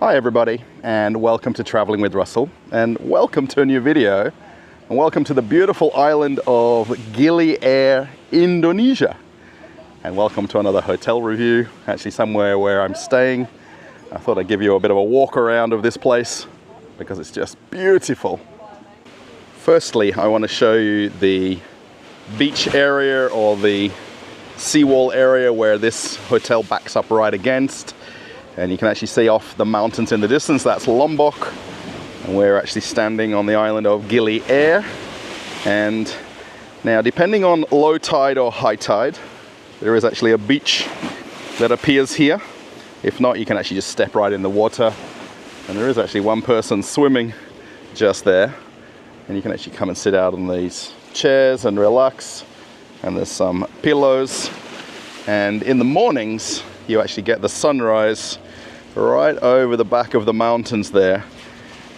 Hi everybody, and welcome to Traveling with Russell, and welcome to a new video, and welcome to the beautiful island of Gili Air, Indonesia, and welcome to another hotel review, actually somewhere where I'm staying. I thought I'd give you a bit of a walk around of this place because it's just beautiful. Firstly, I want to show you the beach area or the seawall area where this hotel backs up right against. And you can actually see off the mountains in the distance, that's Lombok. And we're actually standing on the island of Gili Air. And now, depending on low tide or high tide, there is actually a beach that appears here. If not, you can actually just step right in the water. And there is actually one person swimming just there. And you can actually come and sit out on these chairs and relax. And there's some pillows. And in the mornings, you actually get the sunrise right over the back of the mountains there.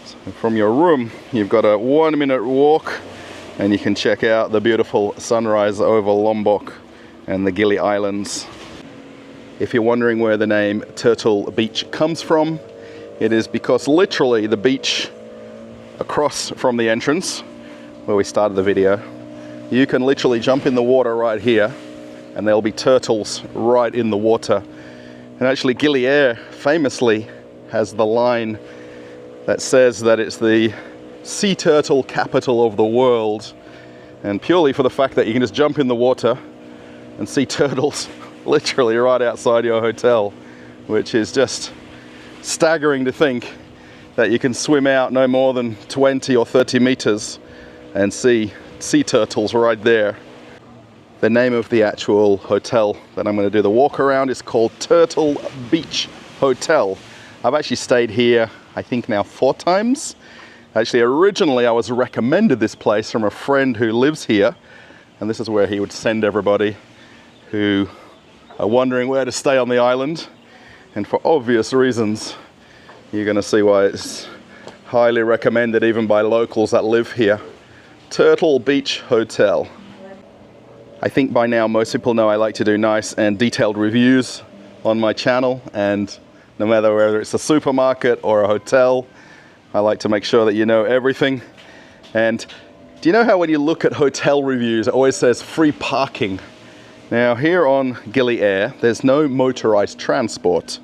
So from your room, you've got a 1-minute walk and you can check out the beautiful sunrise over Lombok and the Gili Islands. If you're wondering where the name Turtle Beach comes from, it is because literally the beach across from the entrance where we started the video, you can literally jump in the water right here and there'll be turtles right in the water. And actually Gili Air famously has the line that says that it's the sea turtle capital of the world. And purely for the fact that you can just jump in the water and see turtles literally right outside your hotel, which is just staggering to think that you can swim out no more than 20 or 30 meters and see sea turtles right there. The name of the actual hotel that I'm going to do the walk around is called Turtle Beach Hotel. I've actually stayed here, I think now 4 times. Actually, originally I was recommended this place from a friend who lives here, and this is where he would send everybody who are wondering where to stay on the island. And for obvious reasons, you're going to see why it's highly recommended even by locals that live here. Turtle Beach Hotel. I think by now most people know I like to do nice and detailed reviews on my channel, and no matter whether it's a supermarket or a hotel, I like to make sure that you know everything. And do you know how when you look at hotel reviews it always says free parking? Now here on Gili Air there's no motorized transport,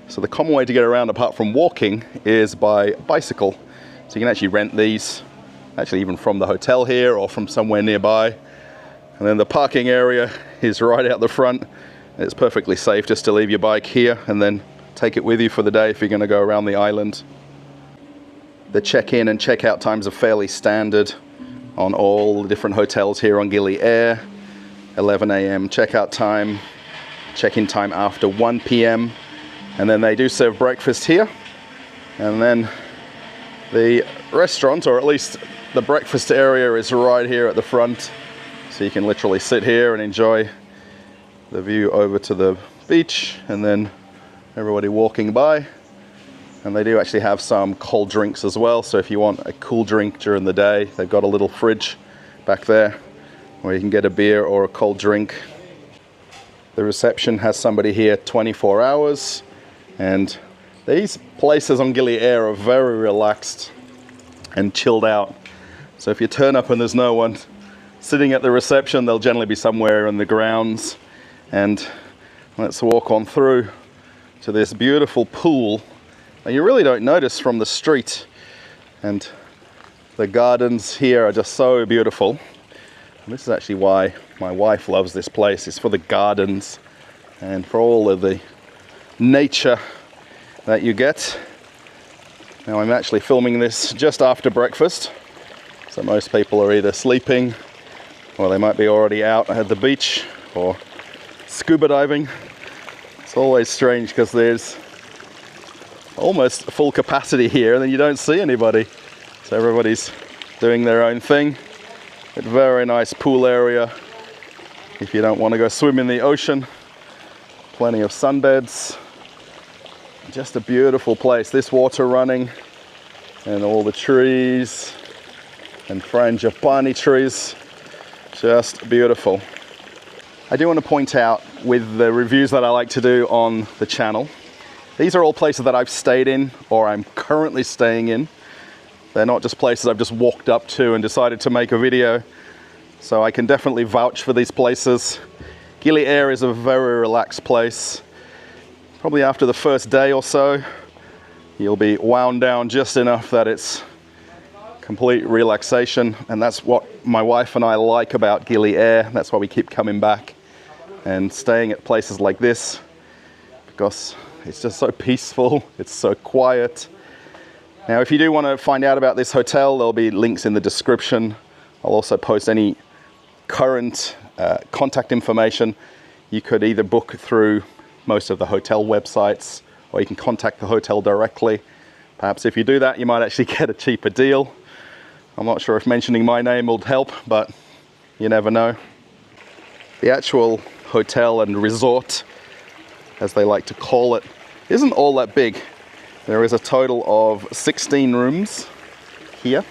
so the common way to get around apart from walking is by bicycle. So you can actually rent these, actually even from the hotel here or from somewhere nearby. And then the parking area is right out the front. It's perfectly safe just to leave your bike here and then take it with you for the day if you're going to go around the island. The check-in and check-out times are fairly standard on all the different hotels here on Gili Air. 11 a.m. checkout time, check-in time after 1 p.m. And then they do serve breakfast here. And then the restaurant, or at least the breakfast area, is right here at the front. So you can literally sit here and enjoy the view over to the beach and then everybody walking by. And they do actually have some cold drinks as well. So if you want a cool drink during the day, they've got a little fridge back there where you can get a beer or a cold drink. The reception has somebody here 24 hours. And these places on Gili Air are very relaxed and chilled out. So if you turn up and there's no one sitting at the reception, they'll generally be somewhere in the grounds. And let's walk on through to this beautiful pool that you really don't notice from the street. And the gardens here are just so beautiful. And this is actually why my wife loves this place. It's for the gardens and for all of the nature that you get. Now I'm actually filming this just after breakfast, so most people are either sleeping or they might be already out at the beach or scuba diving. It's always strange because there's almost full capacity here and then you don't see anybody. So everybody's doing their own thing. A very nice pool area if you don't want to go swim in the ocean. Plenty of sunbeds. Just a beautiful place. This water running and all the trees and frangipani trees. Just beautiful. I do want to point out with the reviews that I like to do on the channel These are all places that I've stayed in or I'm currently staying in. They're not just places I've just walked up to and decided to make a video. So I can definitely vouch for these places. Gili Air is a very relaxed place. Probably after the first day or so, you'll be wound down just enough that it's complete relaxation. And that's what my wife and I like about Gili Air. That's why we keep coming back and staying at places like this, because it's just so peaceful, it's so quiet. Now, if you do want to find out about this hotel, there'll be links in the description. I'll also post any current contact information. You could either book through most of the hotel websites, or you can contact the hotel directly. Perhaps if you do that, you might actually get a cheaper deal. I'm not sure if mentioning my name will help, but you never know. The actual hotel and resort, as they like to call it, isn't all that big. There is a total of 16 rooms here,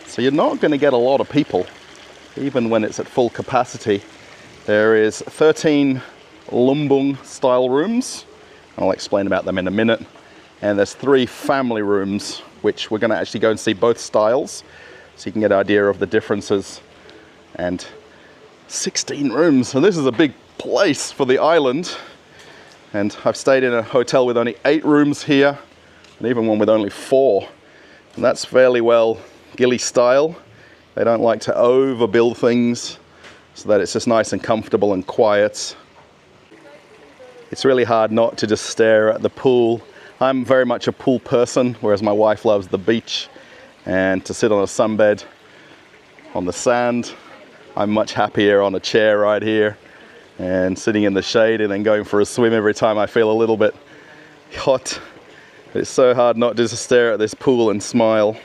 so you're not going to get a lot of people, even when it's at full capacity. There is 13 Lombok style rooms, and I'll explain about them in a minute. And there's 3 family rooms, which we're going to actually go and see both styles, so you can get an idea of the differences. And 16 rooms, so this is a big place for the island. And I've stayed in a hotel with only 8 rooms here, and even one with only 4. And that's fairly well Gili style. They don't like to overbuild things, so that it's just nice and comfortable and quiet. It's really hard not to just stare at the pool. I'm very much a pool person, whereas my wife loves the beach. And to sit on a sunbed on the sand, I'm much happier on a chair right here and sitting in the shade and then going for a swim every time I feel a little bit hot. It's so hard not to just stare at this pool and smile.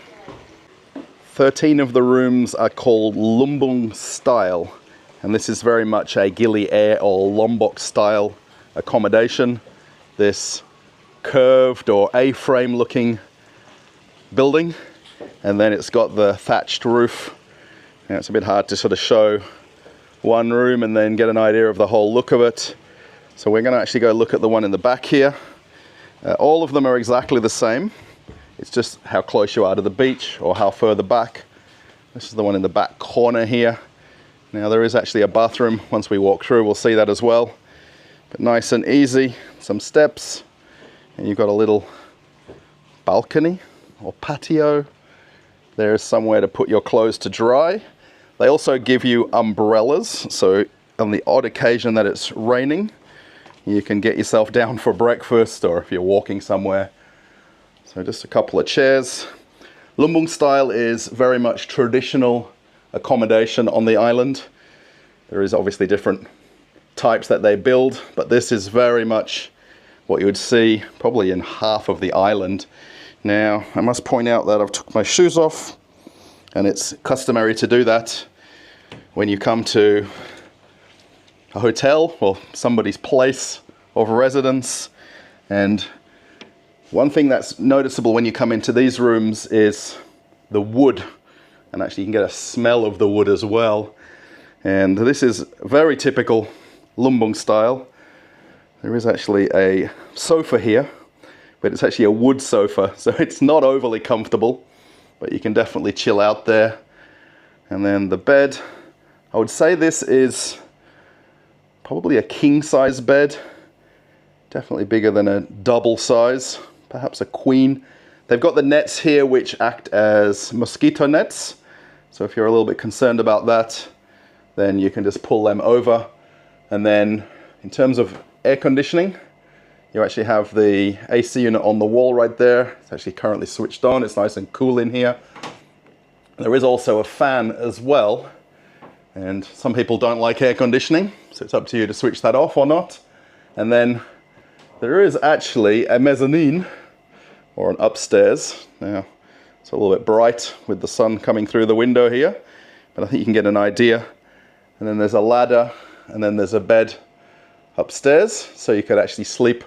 13 of the rooms are called Lombok style, and this is very much a Gili Air or Lombok style accommodation. This curved or A-frame looking building, and then it's got the thatched roof. Now it's a bit hard to sort of show one room and then get an idea of the whole look of it. So we're going to actually go look at the one in the back here. All of them are exactly the same. It's just how close you are to the beach or how further back. This is the one in the back corner here. Now there is actually a bathroom. Once we walk through, we'll see that as well. But nice and easy, some steps, and you've got a little balcony or patio. There's somewhere to put your clothes to dry. They also give you umbrellas, so on the odd occasion that it's raining, you can get yourself down for breakfast, or if you're walking somewhere. So just a couple of chairs. Lombok style is very much traditional accommodation on the island. There is obviously different types that they build, but this is very much what you would see probably in half of the island. Now, I must point out that I've took my shoes off, and it's customary to do that when you come to a hotel or somebody's place of residence. And one thing that's noticeable when you come into these rooms is the wood, and actually you can get a smell of the wood as well. And this is very typical Lombok style. There is actually a sofa here, but it's actually a wood sofa, so it's not overly comfortable, but you can definitely chill out there. And then the bed, I would say this is probably a king size bed, definitely bigger than a double size, perhaps a queen. They've got the nets here which act as mosquito nets, so if you're a little bit concerned about that, then you can just pull them over. And then in terms of air conditioning, you actually have the AC unit on the wall right there. It's actually currently switched on. It's nice and cool in here. There is also a fan as well, and some people don't like air conditioning, so it's up to you to switch that off or not. And then there is actually a mezzanine, or an upstairs. Now it's a little bit bright with the sun coming through the window here, but I think you can get an idea. And then there's a ladder, and then there's a bed upstairs, so you could actually sleep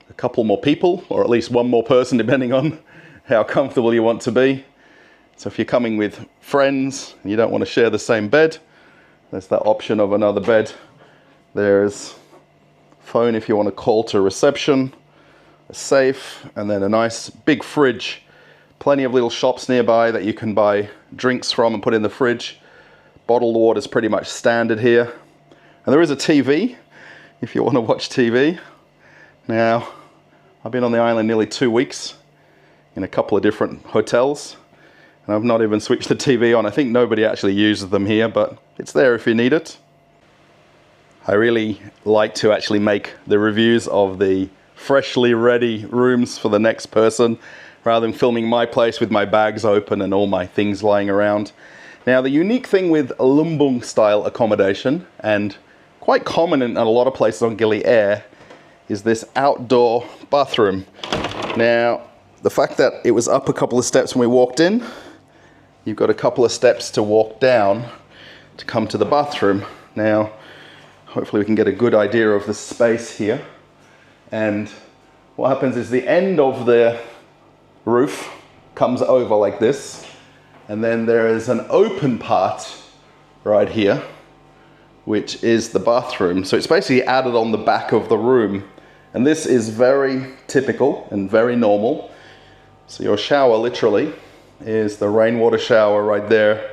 a couple more people, or at least one more person, depending on how comfortable you want to be. So if you're coming with friends and you don't want to share the same bed, there's that option of another bed. There's phone if you want to call to reception, a safe, and then a nice big fridge. Plenty of little shops nearby that you can buy drinks from and put in the fridge. Bottled water is pretty much standard here. And there is a TV, if you want to watch TV. Now, I've been on the island nearly 2 weeks in a couple of different hotels, and I've not even switched the TV on. I think nobody actually uses them here, but it's there if you need it. I really like to actually make the reviews of the freshly ready rooms for the next person, rather than filming my place with my bags open and all my things lying around. Now, the unique thing with Lombok style accommodation, and quite common in a lot of places on Gili Air, is this outdoor bathroom. Now, the fact that it was up a couple of steps when we walked in, you've got a couple of steps to walk down to come to the bathroom. Now, hopefully we can get a good idea of the space here. And what happens is the end of the roof comes over like this, and then there is an open part right here, which is the bathroom. So it's basically added on the back of the room, and this is very typical and very normal. So your shower literally is the rainwater shower right there,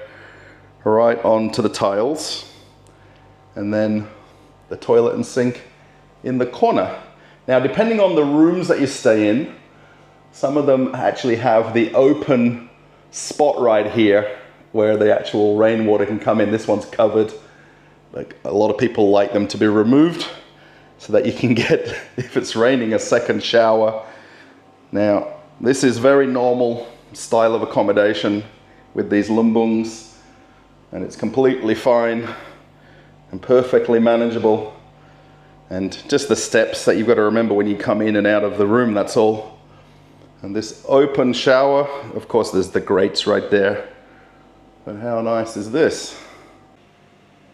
right onto the tiles, and then the toilet and sink in the corner. Now, depending on the rooms that you stay in, some of them actually have the open spot right here where the actual rainwater can come in. This one's covered. Like, a lot of people like them to be removed so that you can get, if it's raining, a second shower. Now, this is very normal style of accommodation with these lumbungs, and it's completely fine and perfectly manageable. And just the steps that you've got to remember when you come in and out of the room, that's all. And this open shower, of course, there's the grates right there. But how nice is this?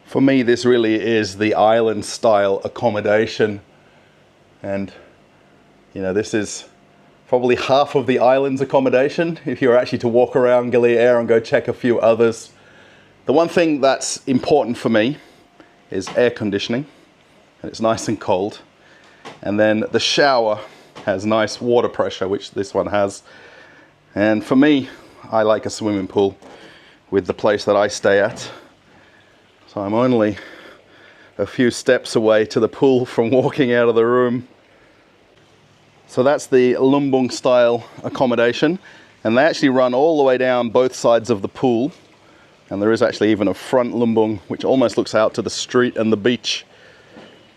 For me, this really is the island style accommodation. And, you know, this is probably half of the island's accommodation if you're actually to walk around Gili Air and go check a few others. The one thing that's important for me is air conditioning, and it's nice and cold. And then the shower has nice water pressure, which this one has. And for me, I like a swimming pool with the place that I stay at. So I'm only a few steps away to the pool from walking out of the room. So that's the Lombok style accommodation, and they actually run all the way down both sides of the pool. And there is actually even a front Lombok which almost looks out to the street and the beach.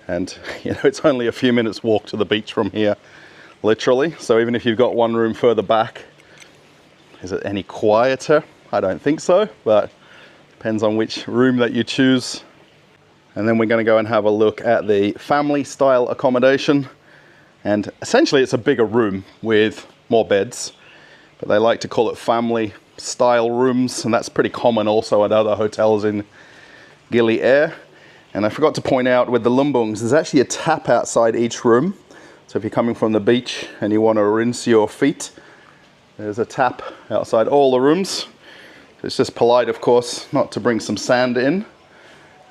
And you know, it's only a few minutes walk to the beach from here, literally. So even if you've got one room further back, is it any quieter? I don't think so, but depends on which room that you choose. And then we're going to go and have a look at the family style accommodation. And essentially it's a bigger room with more beds, but they like to call it family style rooms, and that's pretty common also at other hotels in Gili Air. And I forgot to point out with the Lomboks, there's actually a tap outside each room. So if you're coming from the beach and you want to rinse your feet, there's a tap outside all the rooms. It's just polite, of course, not to bring some sand in.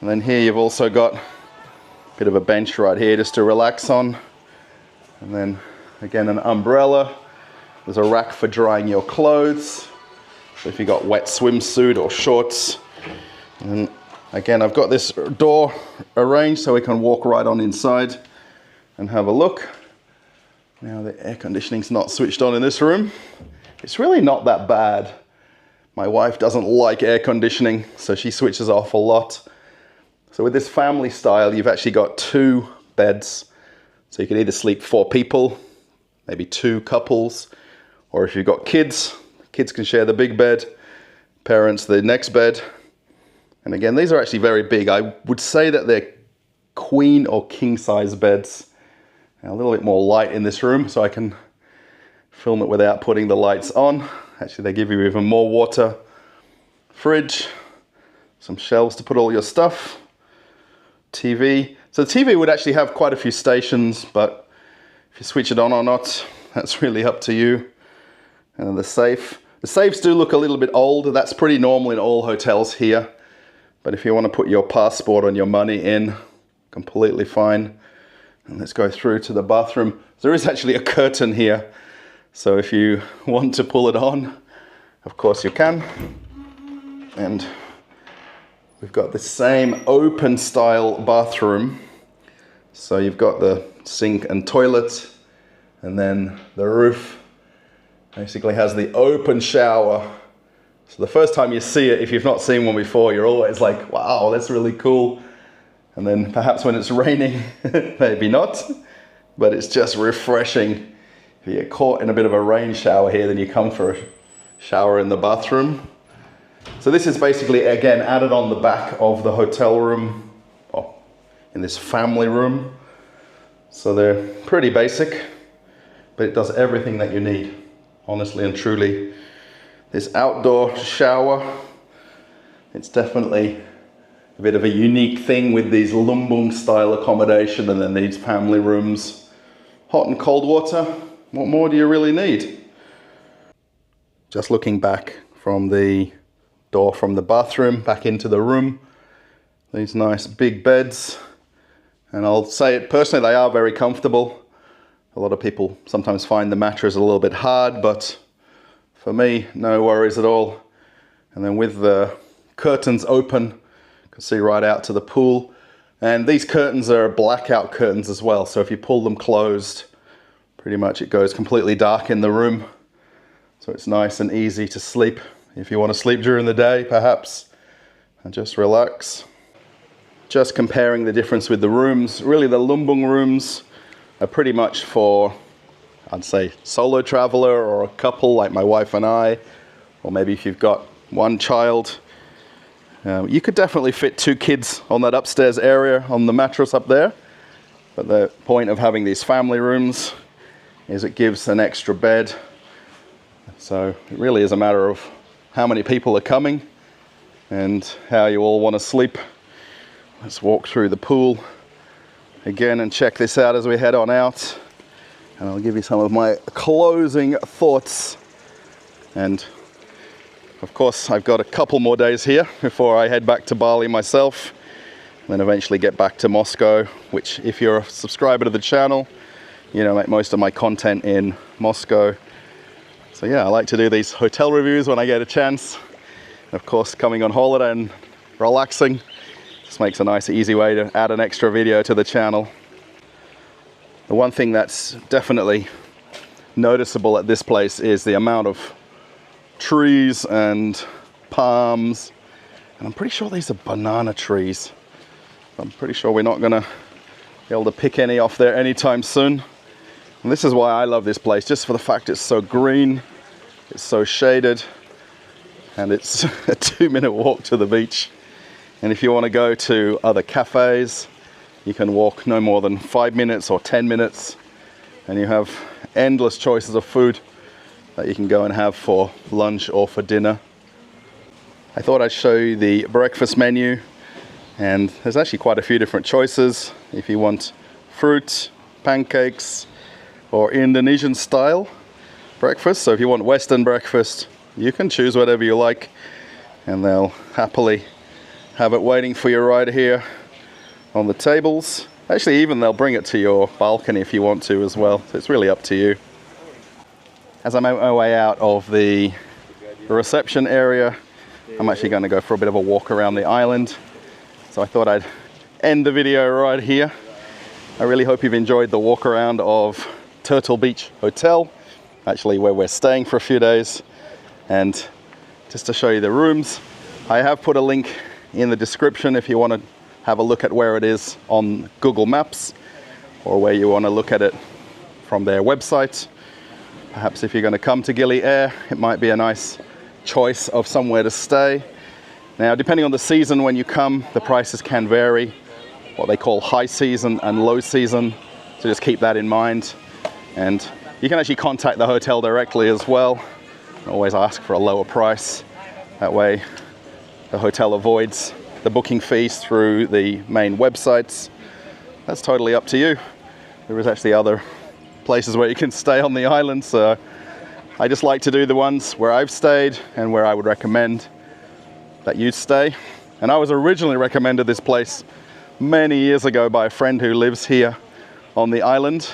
And then here you've also got a bit of a bench right here just to relax on. And then again, an umbrella. There's a rack for drying your clothes. So if you've got wet swimsuit or shorts. And again, I've got this door arranged so we can walk right on inside and have a look. Now the air conditioning's not switched on in this room. It's really not that bad. My wife doesn't like air conditioning, so she switches off a lot. So with this family style, you've actually got 2 beds. So you can either sleep 4 people, maybe 2 couples, or if you've got kids, kids can share the big bed, parents the next bed. And again, these are actually very big. I would say that they're queen or king size beds. Now, a little bit more light in this room, so I can film it without putting the lights on. Actually, they give you even more water. Fridge, some shelves to put all your stuff, TV. So the TV would actually have quite a few stations, but if you switch it on or not, that's really up to you. And then the safe. The safes do look a little bit old. That's pretty normal in all hotels here. But if you want to put your passport and your money in, completely fine. And let's go through to the bathroom. There is actually a curtain here, so if you want to pull it on, of course you can. And we've got the same open style bathroom. So you've got the sink and toilet, and then the roof basically has the open shower. So the first time you see it, if you've not seen one before, you're always like, wow, that's really cool. And then perhaps when it's raining, maybe not, but it's just refreshing. If you get caught in a bit of a rain shower here, then you come for a shower in the bathroom. So this is basically, again, added on the back of the hotel room, or in this family room. So they're pretty basic, but it does everything that you need, honestly and truly. This outdoor shower, it's definitely a bit of a unique thing with these Lombok style accommodation, and then these family rooms. Hot and cold water, what more do you really need? Just looking back from the door from the bathroom back into the room, these nice big beds. And I'll say it personally, they are very comfortable. A lot of people sometimes find the mattress a little bit hard, but for me, no worries at all. And then with the curtains open, you can see right out to the pool. And these curtains are blackout curtains as well. So if you pull them closed, pretty much it goes completely dark in the room. So it's nice and easy to sleep. If you want to sleep during the day, perhaps, and just relax. Just comparing the difference with the rooms, really the Lombok rooms are pretty much for, I'd say, solo traveler or a couple like my wife and I, or maybe if you've got one child. You could definitely fit 2 kids on that upstairs area on the mattress up there. But the point of having these family rooms is it gives an extra bed. So it really is a matter of how many people are coming and how you all want to sleep. Let's walk through the pool again and check this out as we head on out. And I'll give you some of my closing thoughts. And of course, I've got a couple more days here before I head back to Bali myself. And then eventually get back to Moscow, which if you're a subscriber to the channel, you know, make most of my content in Moscow. So yeah, I like to do these hotel reviews when I get a chance. And of course, coming on holiday and relaxing just makes a nice, easy way to add an extra video to the channel. The one thing that's definitely noticeable at this place is the amount of trees and palms. And I'm pretty sure these are banana trees. I'm pretty sure we're not gonna be able to pick any off there anytime soon. And this is why I love this place, just for the fact it's so green, it's so shaded, and it's a 2-minute walk to the beach. And if you want to go to other cafes, you can walk no more than 5 minutes or 10 minutes, and you have endless choices of food that you can go and have for lunch or for dinner. I thought I'd show you the breakfast menu, and there's actually quite a few different choices. If you want fruit, pancakes, or Indonesian style breakfast. So if you want Western breakfast, you can choose whatever you like, and they'll happily have it waiting for you right here on the tables. Actually, even they'll bring it to your balcony if you want to as well. So it's really up to you. As I make my way out of the reception area, I'm actually going to go for a bit of a walk around the island. So I thought I'd end the video right here. I really hope you've enjoyed the walk around of Turtle Beach Hotel, actually where we're staying for a few days. And just to show you the rooms, I have put a link in the description if you want to have a look at where it is on Google Maps, or where you want to look at it from their website. Perhaps if you're going to come to Gili Air, it might be a nice choice of somewhere to stay. Now, depending on the season when you come, the prices can vary, what they call high season and low season. So just keep that in mind. And you can actually contact the hotel directly as well. Always ask for a lower price. That way the hotel avoids the booking fees through the main websites. That's totally up to you. There is actually other places where you can stay on the island, so I just like to do the ones where I've stayed and where I would recommend that you stay. And I was originally recommended this place many years ago by a friend who lives here on the island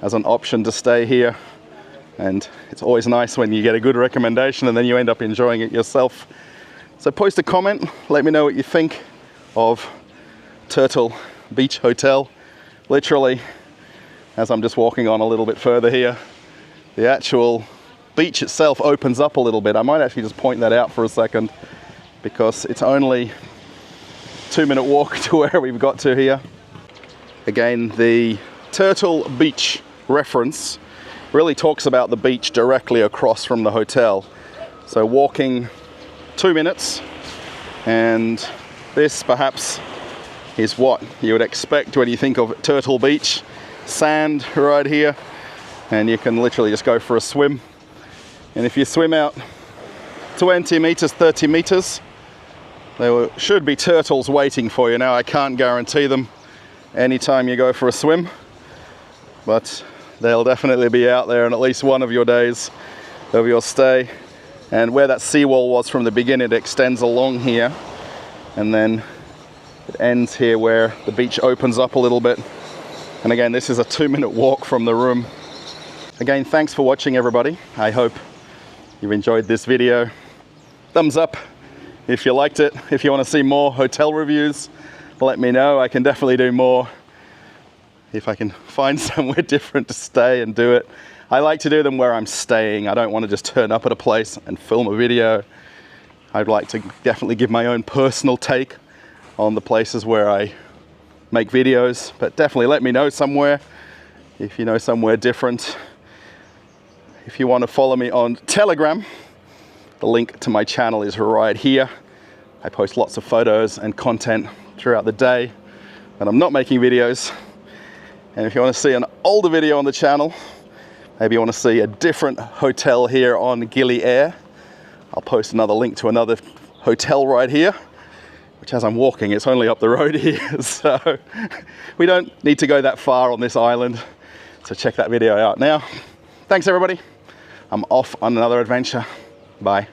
as an option to stay here. And it's always nice when you get a good recommendation and then you end up enjoying it yourself. So post a comment, let me know what you think of Turtle Beach Hotel. Literally, as I'm just walking on a little bit further here, the actual beach itself opens up a little bit. I might actually just point that out for a second because it's only 2-minute walk to where we've got to here. Again, the Turtle Beach reference really talks about the beach directly across from the hotel. So walking 2 minutes, and this perhaps is what you would expect when you think of Turtle Beach. Sand right here, and you can literally just go for a swim. And if you swim out 20 meters, 30 meters, there should be turtles waiting for you. Now, I can't guarantee them anytime you go for a swim, but they'll definitely be out there on at least one of your days of your stay. And where that seawall was from the beginning, it extends along here, and then it ends here where the beach opens up a little bit. And again, this is a 2-minute walk from the room. Again, thanks for watching, everybody. I hope you've enjoyed this video. Thumbs up if you liked it. If you want to see more hotel reviews, let me know. I can definitely do more if I can find somewhere different to stay and do it. I like to do them where I'm staying. I don't want to just turn up at a place and film a video. I'd like to definitely give my own personal take on the places where I make videos, but definitely let me know somewhere if you know somewhere different. If you want to follow me on Telegram, the link to my channel is right here. I post lots of photos and content throughout the day when I'm not making videos. And if you want to see an older video on the channel, maybe you want to see a different hotel here on Gili Air, I'll post another link to another hotel right here, which as I'm walking, it's only up the road here. So we don't need to go that far on this island. So check that video out now. Thanks, everybody. I'm off on another adventure. Bye.